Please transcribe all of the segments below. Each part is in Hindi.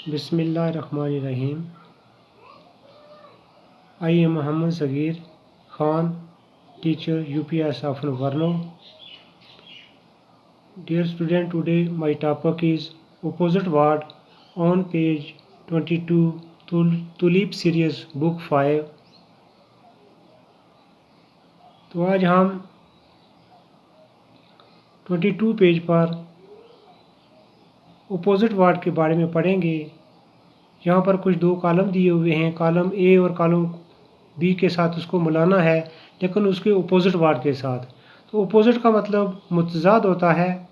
बिस्मिल्लाहिर्रहमानिर्रहीम। I am Muhammad Sagir Khan, teacher UPS of Varno. Dear student, today my topic is opposite word on page 22, Tulip series book 5. तो आज हम 22 पेज पर अपोजिट वर्ड के बारे में पढ़ेंगे। यहाँ पर कुछ दो कॉलम दिए हुए हैं, कॉलम ए और कॉलम बी के साथ उसको मिलाना है, लेकिन उसके अपोजिट वर्ड के साथ। तो अपोजिट का मतलब मुतज़ाद होता है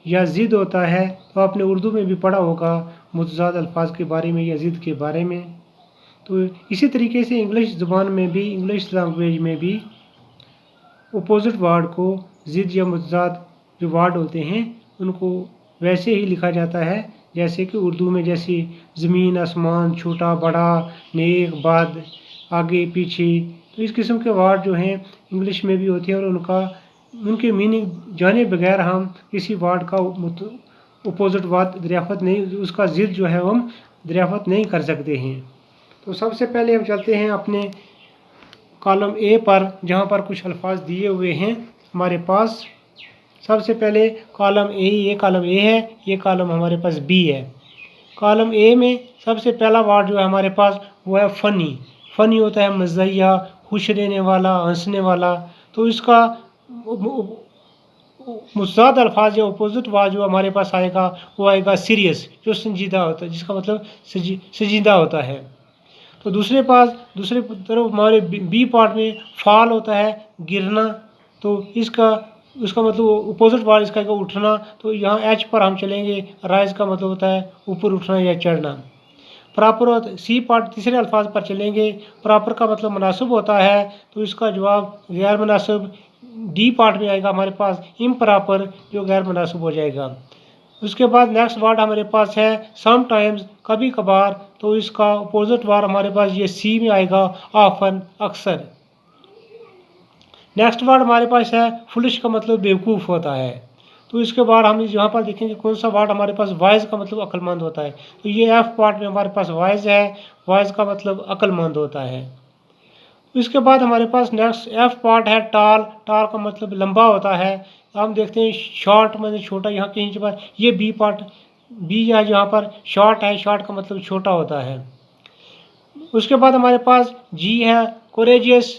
या ज़िद होता है। तो आपने उर्दू में भी पढ़ा होगा मुतज़ाद अल्फाज के बारे में या ज़िद के बारे में। तो इसी तरीके से इंग्लिश ज़ुबान में भी, इंग्लिश लैंग्वेज में भी अपोजिट वर्ड को ज़िद या मुतज़ाद जो वर्ड होते हैं उनको वैसे ही लिखा जाता है जैसे कि उर्दू में, जैसे ज़मीन आसमान, छोटा बड़ा, नेक बद, आगे पीछे। तो इस किस्म के वर्ड जो हैं इंग्लिश में भी होते हैं और उनके मीनिंग जाने बगैर हम किसी वर्ड का अपोजिट वर्ड दरियाफ़त नहीं, उसका ज़िद जो है हम दरियाफ़त नहीं कर सकते हैं। तो सबसे पहले हम चलते हैं अपने कॉलम ए पर, जहाँ पर कुछ अल्फाज दिए हुए हैं हमारे पास। सबसे पहले कॉलम ए, ये कॉलम ए है, ये कॉलम हमारे पास बी है। कॉलम ए में सबसे पहला वर्ड जो है हमारे पास वो है फ़नी। फ़नी होता है मज़ाहिया, खुश रहने वाला, हंसने वाला। तो इसका मुतज़ाद अल्फाज या अपोजिट वर्ड जो हमारे पास आएगा वो आएगा सीरियस, जो संजीदा होता है, जिसका मतलब संजीदा होता है। तो दूसरे तरफ हमारे बी पार्ट में फाल होता है गिरना। तो उसका मतलब अपोजिट वर्ड इसका है उठना। तो यहाँ एच पर हम चलेंगे, राइज का मतलब होता है ऊपर उठना या चढ़ना। प्रॉपर सी पार्ट तीसरे अल्फाज पर चलेंगे, प्रॉपर का मतलब मुनासिब होता है। तो इसका जवाब गैर मुनासिब। डी पार्ट में आएगा हमारे पास इम्प्रॉपर, जो गैर मुनासिब हो जाएगा। उसके बाद नेक्स्ट वर्ड हमारे पास है समटाइम्स, कभी कभार। तो इसका अपोजिट वर्ड हमारे पास ये सी में आएगा ऑफन, अक्सर। नेक्स्ट वर्ड हमारे पास है फुलिश, का मतलब बेवकूफ़ होता है। तो इसके बाद हम यहाँ पर देखेंगे कौन सा वर्ड हमारे पास वाइज का मतलब अक्लमंद होता है। तो ये एफ पार्ट में हमारे पास वाइज है, वाइज का मतलब अक्लमंद होता है। इसके बाद हमारे पास नेक्स्ट एफ पार्ट है टाल। टाल का मतलब लंबा होता है। हम देखते हैं शॉर्ट मतलब छोटा, यहाँ कहीं पर ये बी पार्ट बी है, जहाँ पर शॉर्ट है, शॉर्ट का मतलब छोटा होता है। उसके बाद हमारे पास जी है कोरेजियस,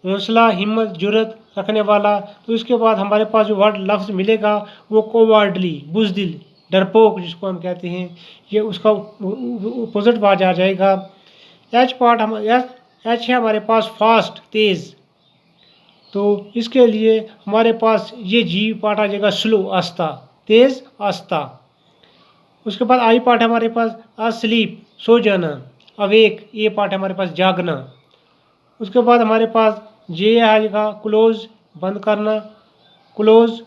हौसला, हिम्मत, जुर्रत रखने वाला। तो इसके बाद हमारे पास जो वर्ड लफ्ज़ मिलेगा वो कोवार्डली, बुज़दिल, डरपोक जिसको हम कहते हैं, ये उसका अपोजिट वर्ड आ जाएगा। एच है हमारे पास फास्ट, तेज़। तो इसके लिए हमारे पास ये जी पार्ट आ जाएगा स्लो, आस्ता, तेज़, आस्ता। उसके बाद आई पार्ट है हमारे पास अस्लीप, सो जाना, अवेक, ये पार्ट है हमारे पास जागना। उसके बाद हमारे पास जे आएगा क्लोज, बंद करना, क्लोज,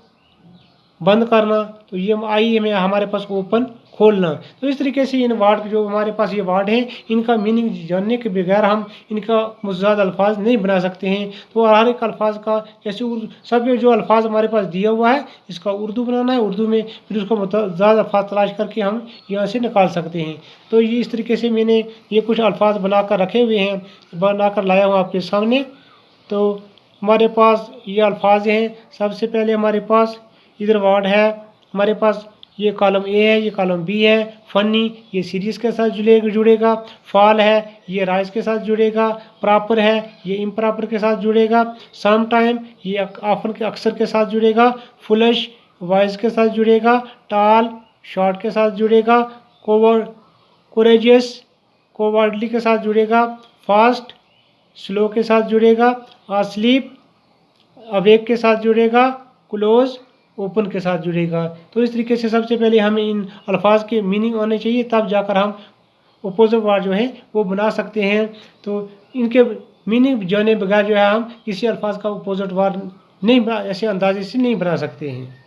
बंद करना। तो ये आई में हमारे पास ओपन, खोलना। तो इस तरीके से इन वर्ड जो हमारे पास ये वर्ड हैं इनका मीनिंग जानने के बगैर हम इनका मुतज़ाद अल्फाज नहीं बना सकते हैं। तो हर एक अल्फाज का जैसे सब जो अल्फाज हमारे पास दिया हुआ है इसका उर्दू बनाना है, उर्दू में फिर उसका मुतज़ाद अल्फाज तलाश करके हम यहाँ से निकाल सकते हैं। तो ये इस तरीके से मैंने ये कुछ अल्फाज बनाकर रखे हुए हैं, बनाकर लाया हूँ आपके सामने। तो हमारे पास ये अल्फाज हैं। सबसे पहले हमारे पास इधर वर्ड है, हमारे पास ये कॉलम ए है, ये कॉलम बी है। फ़नी ये सीरीज़ के साथ जुड़ेगा। फॉल है ये राइज के साथ जुड़ेगा। प्रॉपर है ये इम्प्रॉपर के साथ जुड़ेगा। सम टाइम ये ऑफन के अक्सर के साथ जुड़ेगा। फुलिश वाइज के साथ जुड़ेगा। टाल शॉर्ट के साथ जुड़ेगा। कोरेजियस कोवर्डली के साथ जुड़ेगा। फास्ट स्लो के साथ जुड़ेगा। अस्लीप अवेक के साथ जुड़ेगा। क्लोज ओपन के साथ जुड़ेगा। तो इस तरीके से सबसे पहले हमें इन अल्फाज के मीनिंग आने चाहिए, तब जाकर हम अपोजिट वर्ड जो है वो बना सकते हैं। तो इनके मीनिंग जाने बगैर जो है हम किसी अल्फाज का अपोजिट वर्ड नहीं ऐसे अंदाजे से नहीं बना सकते हैं।